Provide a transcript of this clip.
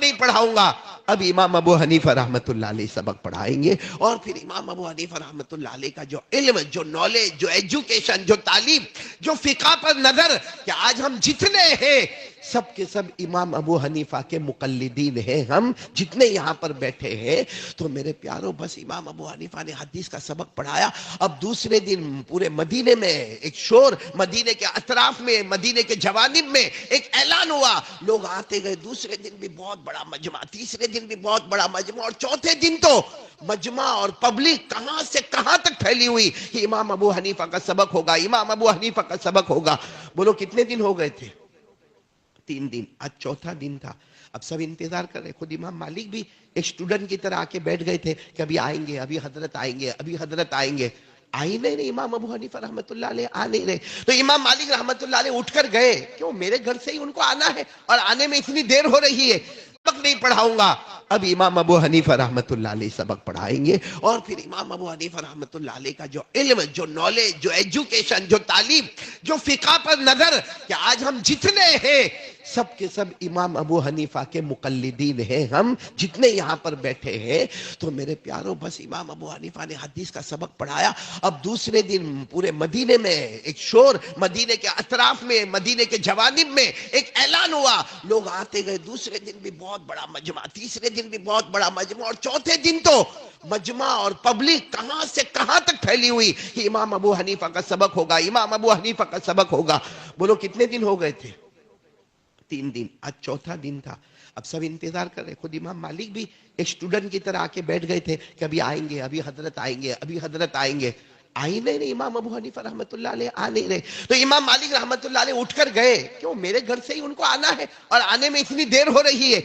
نہیں پڑھاؤں گا۔ اب امام ابو حنیفہ رحمۃ اللہ علیہ سبق پڑھائیں گے، اور پھر امام ابو حنیفہ رحمۃ اللہ علیہ کا جو علم، جو نالج، جو ایجوکیشن، جو تعلیم، جو فقہ پر نظر، کہ آج ہم جتنے ہیں سب کے سب امام ابو حنیفہ کے مقلدین ہیں، ہم جتنے یہاں پر بیٹھے ہیں۔ تو میرے پیاروں، بس امام ابو حنیفہ نے حدیث کا سبق پڑھایا، اب دوسرے دن پورے مدینے میں ایک شور، مدینے کے اطراف میں، مدینے کے جوانب میں ایک اعلان ہوا، لوگ آتے گئے، دوسرے دن بھی بہت بڑا مجمع، تیسرے دن بھی بہت بڑا مجمع، اور چوتھے دن تو مجمع اور پبلک کہاں سے کہاں تک پھیلی ہوئی کہ امام ابو حنیفہ کا سبق ہوگا، امام ابو حنیفہ کا سبق ہوگا۔ بولو کتنے دن ہو گئے تھے؟ 3 دن، آج چوتھا دن تھا۔ اب سب انتظار کر رہے، خود امام مالک بھی ایک اسٹوڈنٹ کی طرح آ کے بیٹھ گئے تھے کہ ابھی آئیں گے، ابھی حضرت آئیں گے، ابھی حضرت آئیں گے۔ آئی نہیں، امام ابو حنیفہ رحمۃ اللہ علیہ آ نہیں رہے، تو امام مالک رحمۃ اللہ علیہ اٹھ کر گئے، کیوں میرے گھر سے ہی ان کو آنا ہے اور آنے میں اتنی دیر ہو رہی ہے، سبق نہیں پڑھاؤں گا۔ اب امام ابو حنیفہ رحمۃ اللہ علیہ سبق پڑھائیں گے، اور پھر امام ابو حنیفہ رحمۃ اللہ علیہ کا جو علم، جو نالج، جو ایجوکیشن، جو تعلیم، جو فقہ پر نظر، کہ آج ہم جتنے ہیں سب کے سب امام ابو حنیفہ کے مقلدین ہیں، ہم جتنے یہاں پر بیٹھے ہیں۔ تو میرے پیاروں، بس امام ابو حنیفہ نے حدیث کا سبق پڑھایا، اب دوسرے دن پورے مدینے میں ایک شور، مدینے کے اطراف میں، مدینے کے جوانب میں ایک اعلان ہوا، لوگ آتے گئے، دوسرے دن بھی بہت بڑا مجمع، تیسرے دن بھی بہت بڑا مجمع، اور چوتھے دن تو مجمع اور پبلک کہاں سے کہاں تک پھیلی ہوئی کہ امام ابو حنیفہ کا سبق ہوگا، امام ابو حنیفہ کا سبق ہوگا۔ بولو کتنے دن ہو گئے تھے؟ 3 دن، آج چوتھا دن تھا۔ اب سب انتظار کر رہے، خود امام مالک بھی ایک اسٹوڈنٹ کی طرح آ کے بیٹھ گئے تھے کہ ابھی آئیں گے، ابھی حضرت آئیں گے، ابھی حضرت آئیں گے۔ آئی نہیں، امام ابو حنیفہ رحمۃ اللہ علیہ آ نہیں رہے، تو امام مالک رحمۃ اللہ علیہ اٹھ کر گئے، کیوں میرے گھر سے ہی ان کو آنا ہے اور آنے میں اتنی دیر ہو رہی ہے۔